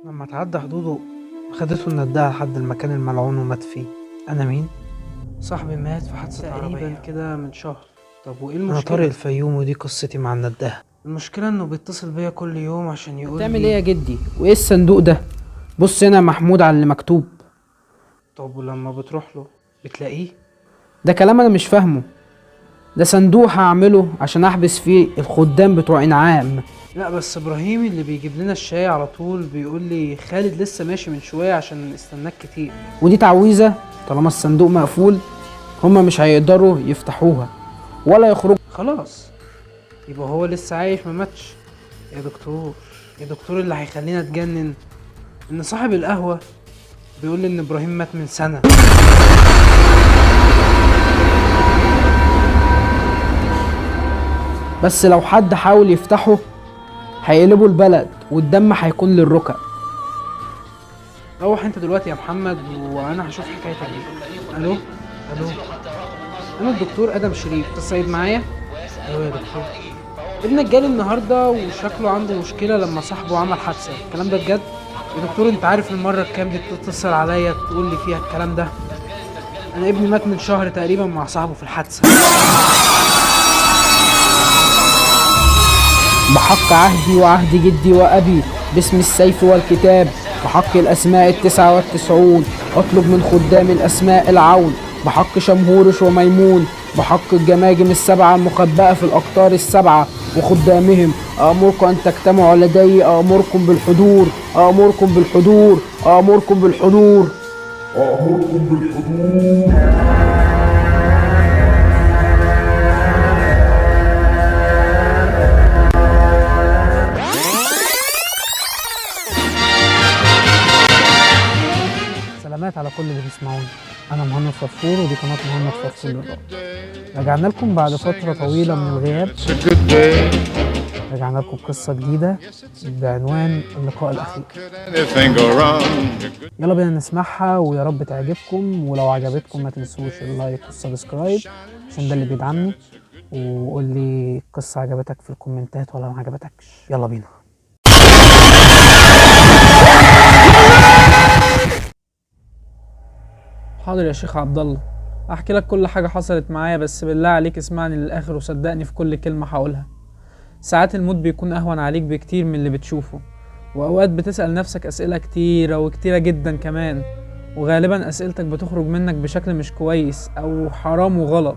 لما تعدى حدوده خدته النداهة لحد المكان الملعون ومات فيه. أنا مين؟ صاحبي مات في حادثة عربية تقريبا كده من شهر. طب وإيه المشكلة؟ أنا طارق الفيوم ودي قصتي مع النداهة. المشكلة إنه بيتصل بيا كل يوم عشان يقول بتعمل ايه يا جدي؟ وايه الصندوق ده؟ بص هنا يا محمود على اللي مكتوب. طب ولما بتروح له بتلاقيه؟ ده كلام انا مش فاهمه. ده صندوق هعمله عشان احبس فيه الخدام بتوع انعام. لا بس إبراهيم اللي بيجيب لنا الشاي على طول بيقول لي خالد لسه ماشي من شوية عشان استناك كتير. ودي تعويذة. طالما الصندوق مقفول هما مش هيقدروا يفتحوها ولا يخرجوا. خلاص يبقى هو لسه عايش ما ماتش. يا دكتور يا دكتور، اللي هيخلينا اتجنن ان صاحب القهوة بيقول لي ان ابراهيم مات من سنة. بس لو حد حاول يفتحه هيقلبوا البلد والدم هيكون للركب. روح انت دلوقتي يا محمد وانا هشوف حكايتك دي. الو الو، انا الدكتور ادم شريف، تسعيد معايا؟ ايوه يا دكتور، ابنك جالي النهارده وشكله عنده مشكله لما صاحبه عمل حادثه. الكلام ده بجد يا دكتور؟ انت عارف المره الكام دي بتتصل عليا تقول لي فيها الكلام ده؟ انا ابني مات من شهر تقريبا مع صاحبه في الحادثه. بحق عهدي وعهد جدي وأبي باسم السيف والكتاب، بحق الأسماء 99 أطلب من خدام الأسماء العون، بحق شمهورش وميمون، بحق الجماجم السبعة المخبأة في الأقطار السبعة وخدامهم، أأمركم أن تجتمعوا لدي، أأمركم بالحضور، أأمركم بالحضور، أأمركم بالحضور، أأمركم بالحضور. سلامات على كل اللي بيسمعوني. انا مهند فطفور ودي قناه مهند فطفور للرعب. رجعنا لكم بعد فتره طويله من الغياب. رجعنا لكم بقصه جديده بعنوان اللقاء الاخير. يلا بينا نسمعها ويا رب تعجبكم، ولو عجبتكم ما تنسوش اللايك والسبسكرايب عشان ده اللي بيدعمني. وقول لي القصه عجبتك في الكومنتات ولا ما عجبتكش. يلا بينا. حاضر يا شيخ عبد الله، احكي لك كل حاجه حصلت معايا، بس بالله عليك اسمعني للاخر وصدقني في كل كلمه هقولها. ساعات الموت بيكون اهون عليك بكتير من اللي بتشوفه، واوقات بتسال نفسك اسئله كتيره وكتيره جدا كمان، وغالبا اسئلتك بتخرج منك بشكل مش كويس او حرام وغلط،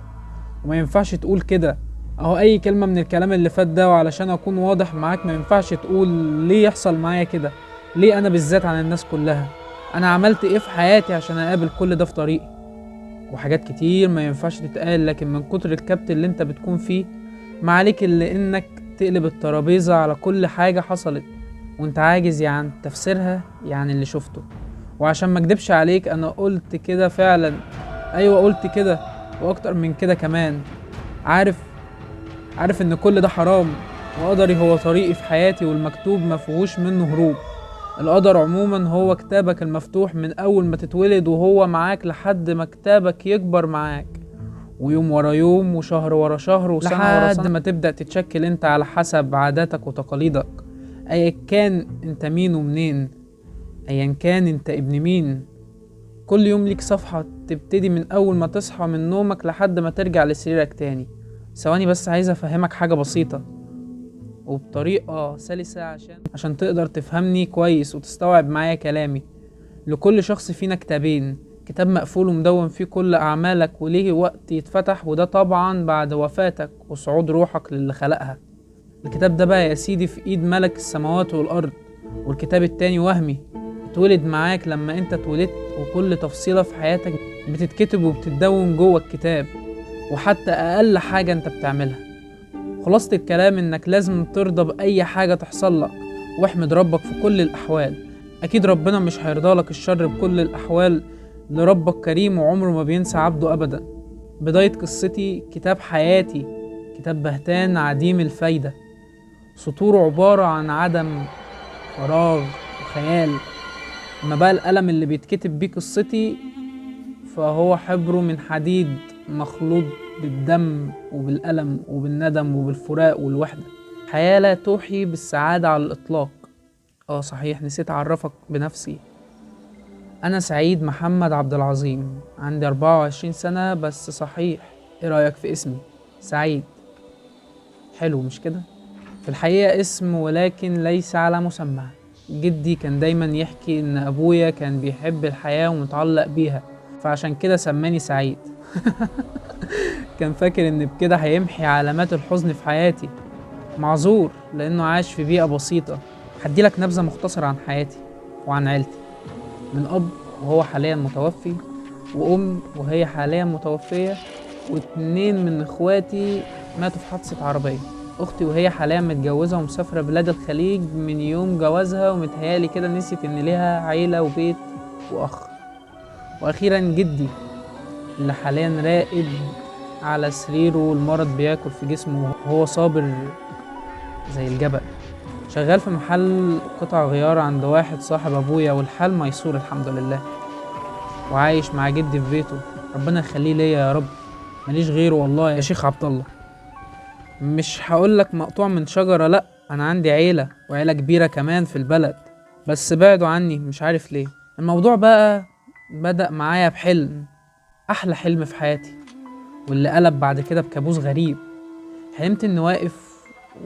وما ينفعش تقول كده. اهو اي كلمه من الكلام اللي فات ده، وعلشان اكون واضح معاك، ما ينفعش تقول ليه يحصل معايا كده، ليه انا بالذات عن الناس كلها. انا عملت ايه في حياتي عشان اقابل كل ده في طريقي؟ وحاجات كتير ما ينفعش تتقال، لكن من كتر الكبت اللي انت بتكون فيه ما عليك الا انك تقلب الترابيزة على كل حاجة حصلت وانت عاجز عن تفسيرها، يعني اللي شفته. وعشان ما اكدبش عليك انا قلت كده فعلا. ايوه قلت كده واكتر من كده كمان. عارف ان كل ده حرام، وقدري هو طريقي في حياتي، والمكتوب مفيهوش منه هروب. القدر عموما هو كتابك المفتوح من اول ما تتولد، وهو معاك لحد ما كتابك يكبر معاك، ويوم ورا يوم وشهر ورا شهر وسنة ورا سنة، لحد ما تبدأ تتشكل انت على حسب عاداتك وتقاليدك. ايا كان انت مين ومنين، ايا كان انت ابن مين. كل يوم ليك صفحة تبتدي من اول ما تصحى من نومك لحد ما ترجع لسريرك تاني. ثواني بس، عايز افهمك حاجة بسيطة وبطريقة سلسة عشان تقدر تفهمني كويس وتستوعب معايا كلامي. لكل شخص فينا كتابين، كتاب مقفول ومدون فيه كل أعمالك وليه وقت يتفتح، وده طبعا بعد وفاتك وصعود روحك للي خلقها. الكتاب ده بقى يا سيدي في ايد ملك السماوات والأرض. والكتاب التاني وهمي، اتولد معاك لما انت اتولدت، وكل تفصيلة في حياتك بتتكتب وبتتدون جوه الكتاب، وحتى أقل حاجة انت بتعملها. خلاصة الكلام انك لازم ترضى بأي حاجة تحصل لك، واحمد ربك في كل الأحوال. أكيد ربنا مش هيرضى لك الشر بكل الأحوال، لربك كريم وعمره ما بينسى عبده أبدا. بداية قصتي كتاب حياتي، كتاب بهتان عديم الفايدة، سطوره عبارة عن عدم، فراغ وخيال. أما بقى القلم اللي بيتكتب بيه قصتي فهو حبره من حديد مخلوط بالدم وبالألم وبالندم وبالفراق والوحدة. حياة لا توحي بالسعادة على الإطلاق. صحيح، نسيت اعرفك بنفسي. انا سعيد محمد عبد العظيم، عندي 24 سنة بس. صحيح، ايه رأيك في اسمي سعيد؟ حلو مش كده؟ في الحقيقة اسم ولكن ليس على مسمى. جدي كان دايما يحكي ان ابويا كان بيحب الحياة ومتعلق بيها، فعشان كده سماني سعيد. كان فاكر ان بكده هيمحي علامات الحزن في حياتي. معذور، لانه عاش في بيئة بسيطة. هديلك نبذة مختصرة عن حياتي وعن عيلتي. من اب وهو حاليا متوفي، وام وهي حاليا متوفية، واتنين من اخواتي ماتوا في حادثة عربية. اختي وهي حاليا متجوزة ومسافرة بلاد الخليج من يوم جوازها، ومتهيالي كده نسيت ان ليها عيلة وبيت واخ. واخيرا جدي اللي حاليا راقد على سريره والمرض بياكل في جسمه وهو صابر زي الجبل. شغال في محل قطع غيار عند واحد صاحب ابويا، والحال ميسور الحمد لله. وعايش مع جدي في بيته، ربنا يخليه ليا يا رب. ماليش غيره والله يا شيخ عبد الله. مش هقولك مقطوع من شجرة، لأ، أنا عندي عيلة وعيلة كبيرة كمان في البلد، بس بعدوا عني مش عارف ليه. الموضوع بقى بدأ معايا بحلم، أحلى حلم في حياتي، واللي قلب بعد كده بكابوس غريب. حلمت إني واقف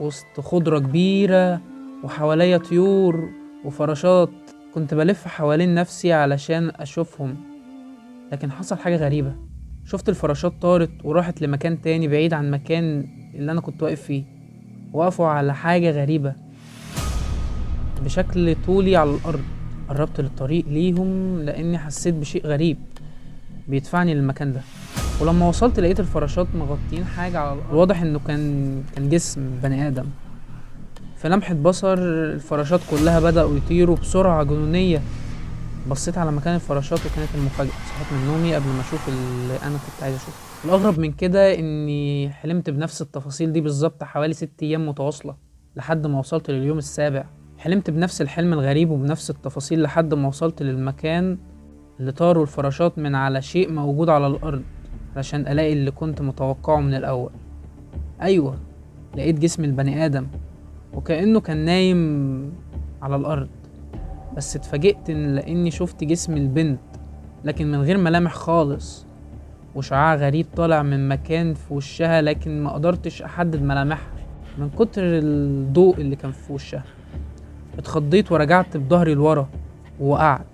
وسط خضرة كبيرة وحواليا طيور وفراشات. كنت بلف حوالين نفسي علشان أشوفهم، لكن حصل حاجة غريبة. شفت الفراشات طارت وراحت لمكان تاني بعيد عن مكان اللي أنا كنت واقف فيه. وقفوا على حاجة غريبة بشكل طولي على الأرض. قربت للطريق ليهم لأني حسيت بشيء غريب بيدفعني للمكان ده. ولما وصلت لقيت الفراشات مغطين حاجة على الأرض، واضح إنه كان جسم بني آدم. في لمحة بصر الفراشات كلها بدأوا يطيروا بسرعة جنونية. بصيت على مكان الفراشات وكانت المفاجأة. صحيت من نومي قبل ما أشوف اللي أنا كنت عايز أشوفه. الأغرب من كده إني حلمت بنفس التفاصيل دي بالظبط حوالي 6 أيام متواصلة لحد ما وصلت لليوم السابع. حلمت بنفس الحلم الغريب وبنفس التفاصيل لحد ما وصلت للمكان اللي طاروا الفراشات من على شيء موجود على الأرض عشان ألاقي اللي كنت متوقعه من الأول. أيوة، لقيت جسم البني آدم وكأنه كان نايم على الأرض. بس اتفاجئت لأني شفت جسم البنت لكن من غير ملامح خالص، وشعاع غريب طالع من مكان في وشها لكن ما قدرتش أحدد ملامحها من كتر الضوء اللي كان في وشها. اتخضيت ورجعت بظهري لورا ووقعت.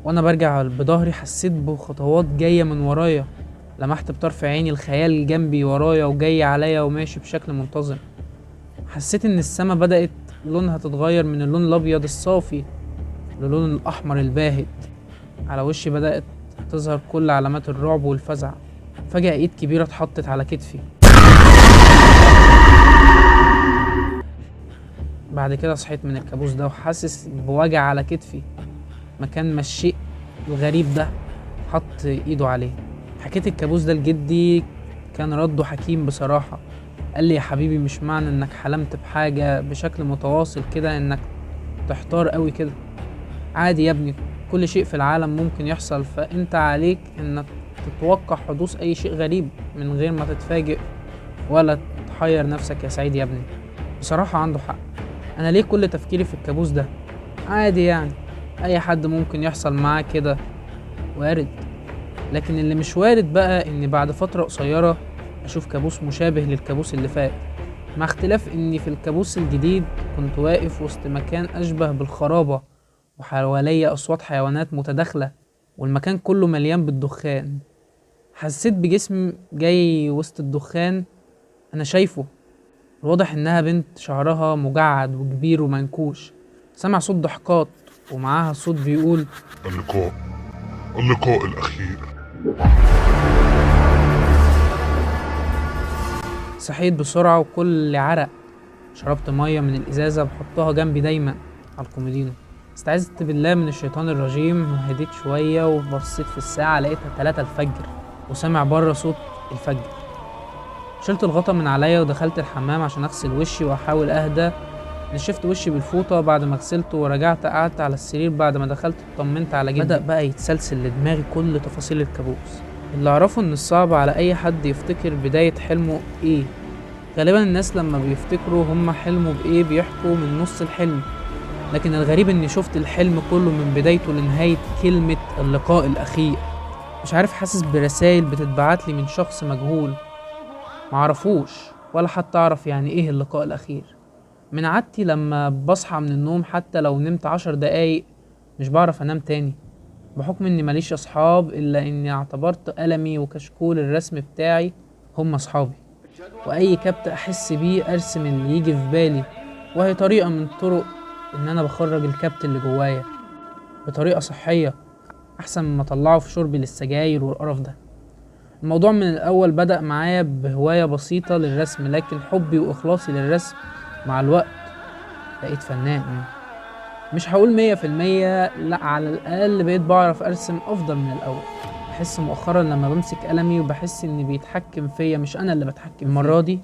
وانا برجع بظهري حسيت بخطوات جاية من ورايا. لمحت بطرف عيني الخيال جنبي ورايا وجاي عليا وماشي بشكل منتظم. حسيت ان السما بدأت لونها تتغير من اللون الابيض الصافي للون الاحمر الباهت. على وشي بدأت تظهر كل علامات الرعب والفزع. فجأة ايد كبيرة اتحطت على كتفي. بعد كده صحيت من الكابوس ده وحاسس بوجع على كتفي مكان ما الشيء الغريب ده حط ايده عليه. حكيت الكابوس ده لجدي، كان رده حكيم بصراحة. قال لي يا حبيبي مش معنى انك حلمت بحاجة بشكل متواصل كده انك تحتار قوي كده. عادي يا ابني، كل شيء في العالم ممكن يحصل، فانت عليك انك تتوقع حدوث اي شيء غريب من غير ما تتفاجئ ولا تحير نفسك يا سعيد يا ابني. بصراحة عنده حق. انا ليه كل تفكيري في الكابوس ده؟ عادي يعني، اي حد ممكن يحصل معاه كده، وارد. لكن اللي مش وارد بقى اني بعد فترة قصيرة اشوف كابوس مشابه للكابوس اللي فات، مع اختلاف اني في الكابوس الجديد كنت واقف وسط مكان اشبه بالخرابة وحواليا اصوات حيوانات متداخلة والمكان كله مليان بالدخان. حسيت بجسم جاي وسط الدخان انا شايفه. الواضح انها بنت شعرها مجعد وكبير ومنكوش. سمع صوت ضحكات ومعاها صوت بيقول اللقاء الأخير. صحيت بسرعة وكل عرق. شربت مية من الإزازة بحطها جنبي دايما على الكومودينو. استعذت بالله من الشيطان الرجيم وهديت شوية وبصيت في الساعة لقيتها 3 الفجر وسمع بره صوت الفجر. شلت الغطا من عليا ودخلت الحمام عشان اغسل وشي واحاول اهدى. نشفت وشي بالفوطة بعد ما غسلته ورجعت قعدت على السرير. بعد ما دخلت اطمنت على جدي. بدأ بقى يتسلسل لدماغي كل تفاصيل الكابوس. اللي اعرفه ان الصعب على اي حد يفتكر بداية حلمه ايه. غالبا الناس لما بيفتكروا هم حلموا بايه بيحكوا من نص الحلم، لكن الغريب اني شفت الحلم كله من بدايته لنهاية كلمة اللقاء الأخير. مش عارف، حاسس برسائل بتتبعت لي من شخص مجهول معرفوش، ولا حتى أعرف يعني إيه اللقاء الأخير. من عادتي لما بصحى من النوم حتى لو نمت 10 دقايق مش بعرف أنام تاني، بحكم إني ماليش أصحاب، إلا إني اعتبرت قلمي وكشكول الرسم بتاعي هم أصحابي، وأي كبت أحس بيه أرسم اللي يجي في بالي، وهي طريقة من طرق إن أنا بخرج الكبت اللي جوايا بطريقة صحية أحسن مما أطلعه في شربي للسجاير والقرف ده. الموضوع من الأول بدأ معايا بهواية بسيطة للرسم، لكن حبي وإخلاصي للرسم مع الوقت بقيت فنان. مش هقول 100%، لأ، على الأقل بقيت بعرف أرسم أفضل من الأول. بحس مؤخرا لما بمسك قلمي وبحس إني بيتحكم فيا مش أنا اللي بتحكم. المرة دي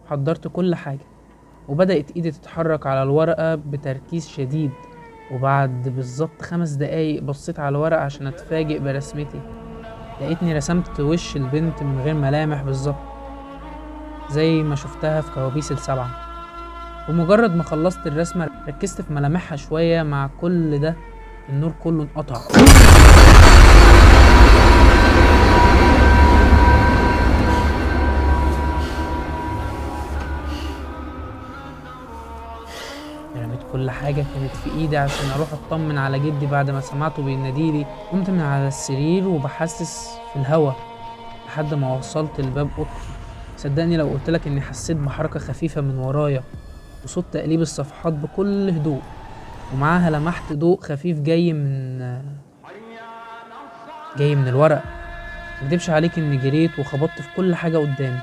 حضرت كل حاجة وبدأت إيدي تتحرك على الورقة بتركيز شديد، وبعد بالظبط 5 دقايق بصيت على الورقة عشان أتفاجئ برسمتي. لقيتني رسمت وش البنت من غير ملامح بالظبط زي ما شفتها في كوابيس السبعة. ومجرد ما خلصت الرسمة ركزت في ملامحها شوية، مع كل ده النور كله انقطع. رميت كل حاجة كانت في ايدي عشان اروح اطمن على جدي بعد ما سمعته بيناديلي. قمت من على السرير وبحسس في الهوا لحد ما وصلت لباب اوضتي. صدقني لو قلتلك اني حسيت بحركة خفيفة من ورايا وصوت تقليب الصفحات بكل هدوء، ومعاها لمحت ضوء خفيف جاي من الورق. مكدبش عليك اني جريت وخبطت في كل حاجة قدامي،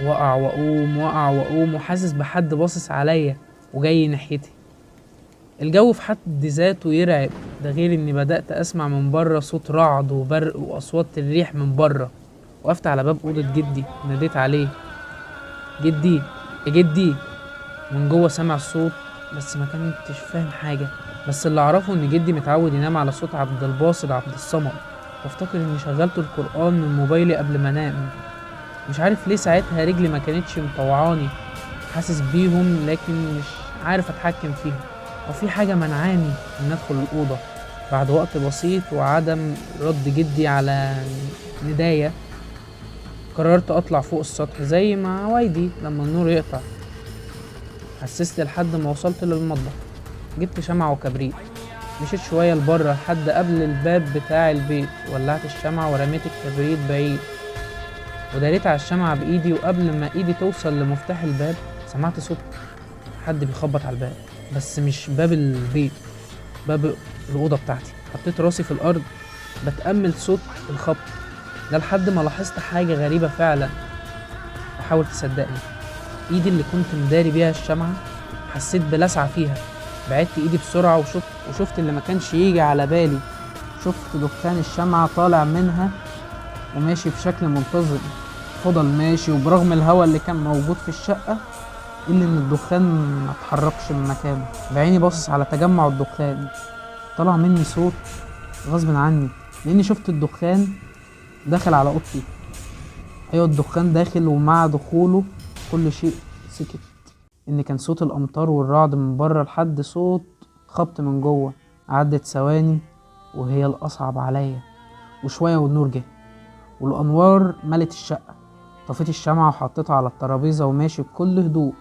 وقع واقوم وقع واقوم، وحاسس بحد باصص عليا وجاي ناحيتي. الجو في حد ذاته يرعب، ده غير اني بدأت اسمع من بره صوت رعد وبرق واصوات الريح من بره. وقفت على باب اوضة جدي ناديت عليه: جدي يا جدي. من جوه سامع الصوت بس ما كنتش فاهم حاجة، بس اللي اعرفه ان جدي متعود ينام على صوت عبد الباسط عبد الصمد، وافتكر اني شغلت القرآن من موبايلي قبل ما انام. مش عارف ليه ساعتها رجلي ما كانتش مطوعاني، حاسس بيهم لكن مش عارف اتحكم فيهم، او في حاجة منعاني ان ادخل الاوضة. بعد وقت بسيط وعدم رد جدي على نداية قررت اطلع فوق السطح زي ما عوايدي لما النور يقطع. حسست لحد ما وصلت للمطبخ، جبت شمعة وكبريت، مشيت شوية لبره لحد قبل الباب بتاع البيت، ولعت الشمعة ورميت الكبريت بعيد وداريت على الشمعة بايدي. وقبل ما ايدي توصل لمفتاح الباب سمعت صوت حد بيخبط على الباب، بس مش باب البيت، باب الأوضة بتاعتي. حطيت راسي في الأرض بتأمل صوت الخبط ده لحد ما لاحظت حاجة غريبة فعلا، وحاول تصدقني. ايدي اللي كنت مداري بيها الشمعة حسيت بلسعة فيها. بعدت ايدي بسرعة وشفت اللي ما كانش يجي على بالي. شفت دخان الشمعة طالع منها وماشي بشكل منتظم. فضل ماشي، وبرغم الهواء اللي كان موجود في الشقة إلا إن الدخان ما اتحركش من مكانه. بعيني باصص على تجمع الدخان، طلع مني صوت غصب عني لأني شفت الدخان داخل على أوضتي. أيوة، الدخان داخل، ومع دخوله كل شيء سكت. إن كان صوت الأمطار والرعد من بره لحد صوت خبط من جوه. عدت ثواني وهي الأصعب عليا، وشوية والنور جه والأنوار ملت الشقة. طفيت الشمعة وحطيتها على الترابيزة وماشي بكل هدوء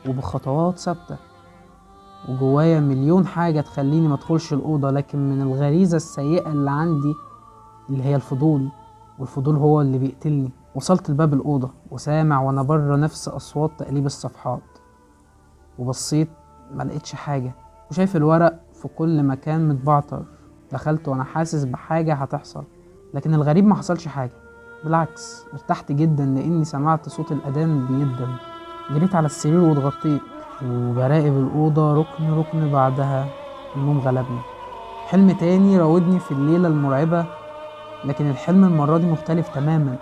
وبخطوات ثابتة، وجوايا مليون حاجة تخليني مدخلش الأوضة، لكن من الغريزة السيئة اللي عندي اللي هي الفضول، والفضول هو اللي بيقتلني. وصلت لباب الأوضة وسامع وانا بره نفس أصوات تقليب الصفحات، وبصيت ملقتش حاجة، وشايف الورق في كل مكان متبعتر. دخلت وانا حاسس بحاجة هتحصل، لكن الغريب ما حصلش حاجة، بالعكس ارتحت جدا لاني سمعت صوت الأذان بيدن. جريت على السرير واتغطيت وبراقب الأوضة ركن ركن. بعدها النوم غلبني. حلم تاني راودني في الليلة المرعبة، لكن الحلم المرة دي مختلف تماما.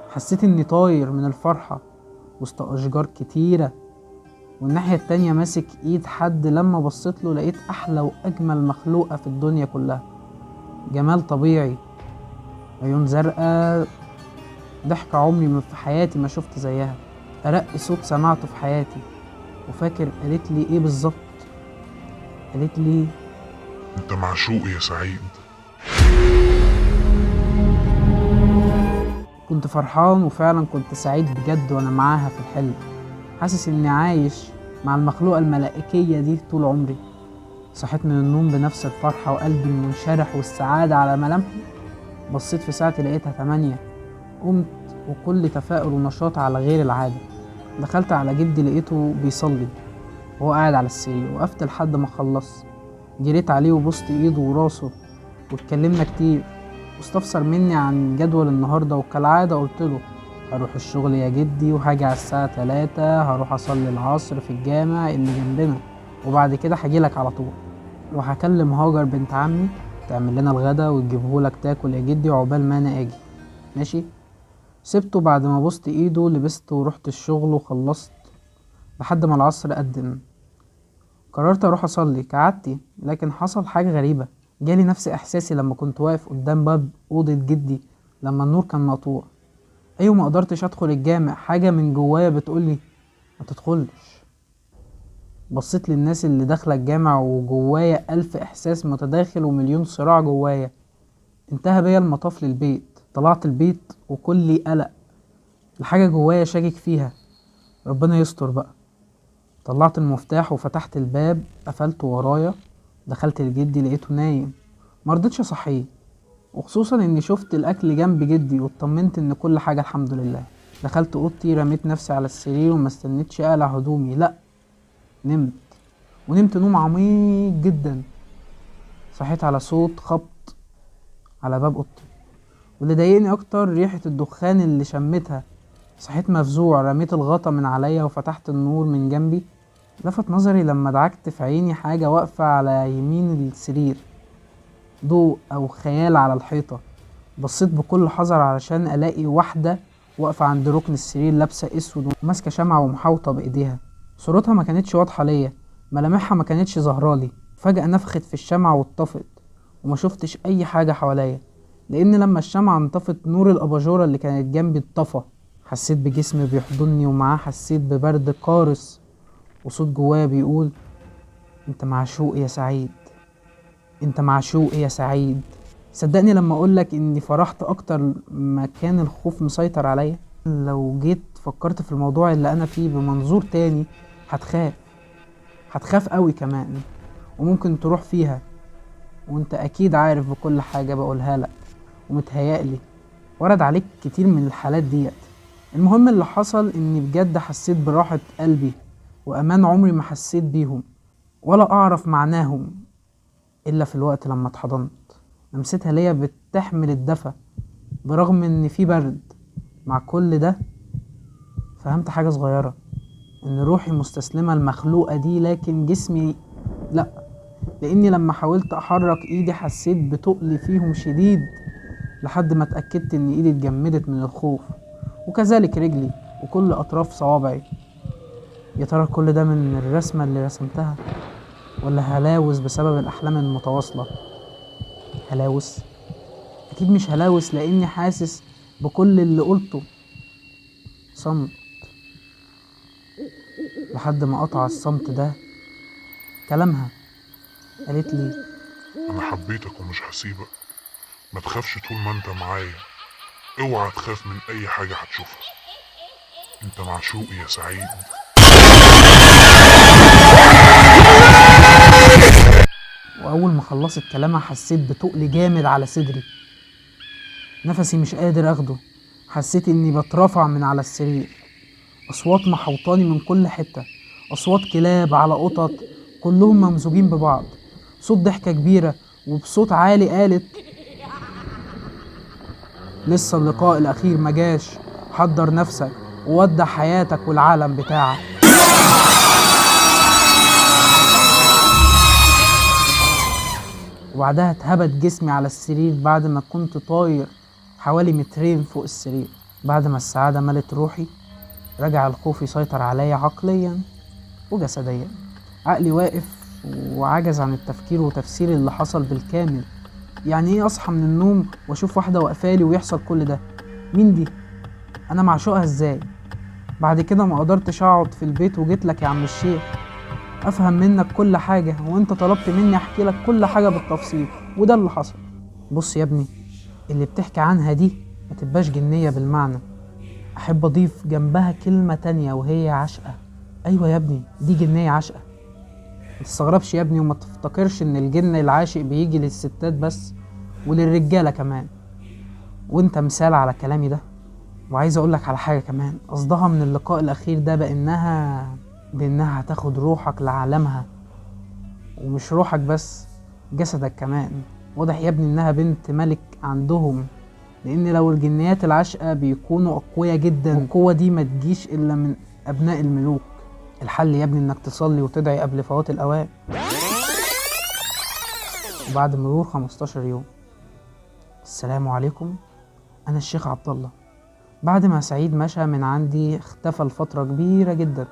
حسيت اني طاير من الفرحة وسط أشجار كتيرة، والناحية التانية ماسك ايد حد لما بصيت له لقيت أحلى وأجمل مخلوقة في الدنيا كلها. جمال طبيعي، عيون زرقاء، ضحكة عمري ما في حياتي ما شفت زيها، أرق صوت سمعته في حياتي. وفاكر قالت لي ايه بالظبط؟ قالت لي انت معشوق يا سعيد. كنت فرحان، وفعلا كنت سعيد بجد وانا معاها في الحلم، حاسس اني عايش مع المخلوقة الملائكية دي طول عمري. صحيت من النوم بنفس الفرحة وقلبي المنشرح والسعادة على ملامحي. بصيت في ساعتي لقيتها 8. قمت وكل تفاؤل ونشاط على غير العادة. دخلت على جدي لقيته بيصلي وهو قاعد على السرير. وقفت لحد ما خلص، جريت عليه وبوست ايده وراسه واتكلمنا كتير، واستفسر مني عن جدول النهاردة. وكالعادة قلتله هروح الشغل يا جدي وهاجي على الساعة 3، هروح اصلي العصر في الجامع اللي جنبنا، وبعد كده هجيلك على طول، وهكلم هاجر بنت عمي تعمل لنا الغدا وتجيبهولك تاكل يا جدي عقبال ما انا اجي. ماشي. سبته بعد ما بوست ايده، لبست ورحت الشغل وخلصت لحد ما العصر أذن. قررت اروح اصلي كعادتي، لكن حصل حاجة غريبة. جالي نفس احساسي لما كنت واقف قدام باب اوضة جدي لما النور كان مقطوع. ايوه، ما قدرتش ادخل الجامع، حاجة من جوايا بتقولي ما تدخلش. بصيت للناس اللي داخلة الجامع وجوايا 1000 احساس متداخل ومليون صراع جوايا. انتهى بيا المطاف للبيت. طلعت البيت وكلي قلق، الحاجة جوايا شاكك فيها، ربنا يستر بقى. طلعت المفتاح وفتحت الباب، قفلته ورايا. دخلت لجدي لقيته نايم، مرضتش اصحيه، وخصوصا اني شفت الاكل جنب جدي واطمنت ان كل حاجة الحمد لله. دخلت اوضتي، رميت نفسي على السرير وما استنيتش اقلع هدومي، لا، نمت. ونمت نوم عميق جدا. صحيت على صوت خبط على باب اوضتي، واللي ضايقني اكتر ريحة الدخان اللي شميتها. صحيت مفزوع، رميت الغطا من عليا وفتحت النور من جنبي. لفت نظري لما دعكت في عيني حاجة واقفة على يمين السرير، ضوء او خيال على الحيطة. بصيت بكل حذر علشان الاقي واحدة واقفة عند ركن السرير لابسة اسود وماسكة شمعة ومحاوطة بايديها. صورتها ما كانتش واضحة ليا، ملامحها ما كانتش ظهرالي. فجأة نفخت في الشمعة واتطفت، وما شفتش اي حاجة حواليا، لان لما الشمعة انطفت نور الاباجورة اللي كانت جنبي اتطفى. حسيت بجسمي بيحضني، ومعاه حسيت ببرد قارس، وصوت جوايا بيقول انت معشوق يا سعيد، انت معشوق يا سعيد. صدقني لما اقولك اني فرحت اكتر ما كان الخوف مسيطر عليا. لو جيت فكرت في الموضوع اللي انا فيه بمنظور تاني هتخاف قوي كمان، وممكن تروح فيها، وانت اكيد عارف بكل حاجة بقولها لك، ومتهيألي ورد عليك كتير من الحالات ديت. المهم اللي حصل اني بجد حسيت براحة قلبي وامان عمري ما حسيت بيهم ولا اعرف معناهم الا في الوقت لما اتحضنت. لمستها ليا بتحمل الدفى برغم ان في برد. مع كل ده فهمت حاجة صغيرة، ان روحي مستسلمة المخلوقة دي لكن جسمي لا، لاني لما حاولت احرك ايدي حسيت بتقل فيهم شديد لحد ما اتأكدت ان ايدي اتجمدت من الخوف، وكذلك رجلي وكل اطراف صوابعي. يا ترى كل ده من الرسمة اللي رسمتها، ولا هلاوس بسبب الاحلام المتواصلة؟ هلاوس؟ اكيد مش هلاوس، لاني حاسس بكل اللي قلته. صمت لحد ما قطع الصمت ده كلامها. قالت لي انا حبيتك ومش هسيبك، ما تخافش طول ما انت معايا، اوعى تخاف من اي حاجة هتشوفها، انت معشوق يا سعيد. واول ما خلصت كلامها حسيت بتقل جامد على صدري، نفسي مش قادر اخده. حسيت اني بترفع من على السرير. اصوات محوطاني من كل حتة، اصوات كلاب على قطط كلهم ممزوجين ببعض. صوت ضحكة كبيرة وبصوت عالي قالت لسه اللقاء الاخير مجاش، حضر نفسك وودع حياتك والعالم بتاعك. وبعدها اتهبت جسمي على السرير بعد ما كنت طاير حوالي 2 متر فوق السرير. بعد ما السعادة ملت روحي رجع الخوف يسيطر عليا عقليا وجسديا. عقلي واقف وعجز عن التفكير وتفسير اللي حصل بالكامل. يعني ايه اصحى من النوم واشوف واحدة واقفالي ويحصل كل ده؟ مين دي؟ انا معشوقها ازاي؟ بعد كده ما قدرتش اقعد في البيت وجيت لك يا عم الشيخ. افهم منك كل حاجة، وانت طلبت مني احكي لك كل حاجة بالتفصيل، وده اللي حصل. بص يا ابني، اللي بتحكي عنها دي ما تبقاش جنية بالمعنى، احب اضيف جنبها كلمة تانية وهي عشقة. ايوه يا ابني، دي جنية عشقة. ما تستغربش يا ابني، وما تفتكرش ان الجن العاشق بيجي للستات بس، وللرجالة كمان، وانت مثال على كلامي ده. وعايز اقولك على حاجة كمان، قصدها من اللقاء الاخير ده بانها هتاخد روحك لعالمها، ومش روحك بس، جسدك كمان. واضح يا ابني انها بنت ملك عندهم، لان لو الجنيات العاشقة بيكونوا اقوياء جدا، والقوة دي ما تجيش الا من ابناء الملوك. الحل يا ابني انك تصلي وتدعي قبل فوات الاوان. وبعد مرور 15 يوم، السلام عليكم، انا الشيخ عبد الله. بعد ما سعيد مشى من عندي اختفى لفترة كبيرة جدا،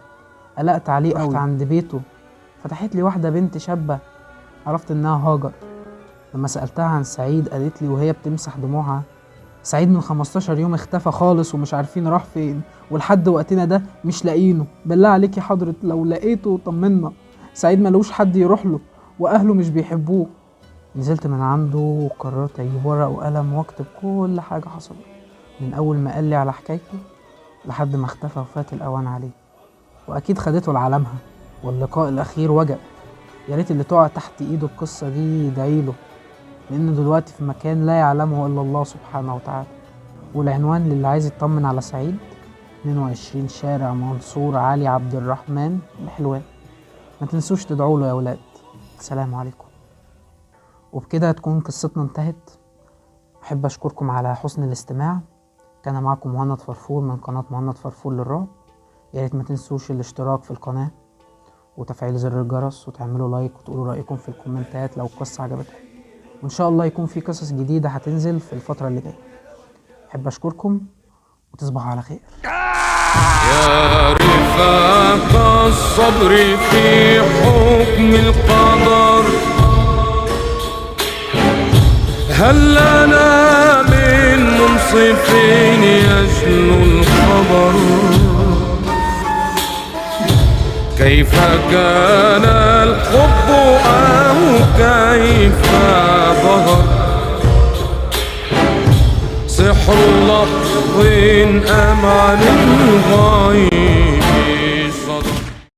قلقت عليه قوي. رحت عند بيته، فتحت لي واحدة بنت شابة، عرفت انها هاجر. لما سألتها عن سعيد قالت لي وهي بتمسح دموعها، سعيد من 15 يوم اختفى خالص ومش عارفين راح فين، ولحد وقتنا ده مش لاقينه. بالله عليك يا حضرة لو لقيته طمنا، سعيد ملوش حد يروح له، واهله مش بيحبوه. نزلت من عنده وقررت اجيب ورق وقلم واكتب كل حاجة حصلت، من اول ما قال لي على حكايته لحد ما اختفى وفات الاوان عليه. واكيد خدته لعالمها، واللقاء الاخير وجب. يا ريت اللي تقع تحت ايده القصة دي يدعيله، لانه دلوقتي في مكان لا يعلمه الا الله سبحانه وتعالى. والعنوان للي عايز يطمن على سعيد 22 شارع منصور علي عبد الرحمن بحلوان. ما تنسوش تدعوا له يا ولاد. السلام عليكم. وبكده تكون قصتنا انتهت. احب اشكركم على حسن الاستماع. كان معكم مهند فرفور من قناة مهند فرفور للرعب. يا ريت ما تنسوش الاشتراك في القناة وتفعيل زر الجرس وتعملوا لايك وتقولوا رأيكم في الكومنتات لو القصة عجبتكم، وان شاء الله يكون في قصص جديدة هتنزل في الفترة اللي جاية. احب اشكركم وتصبحوا على خير. يا رفاق الصبر في حكم القدر، هل لنا من منصف يجلو الخبر؟ كيف كان الحب أو كيف ظهر؟ سحر لحظ أم عن الغيب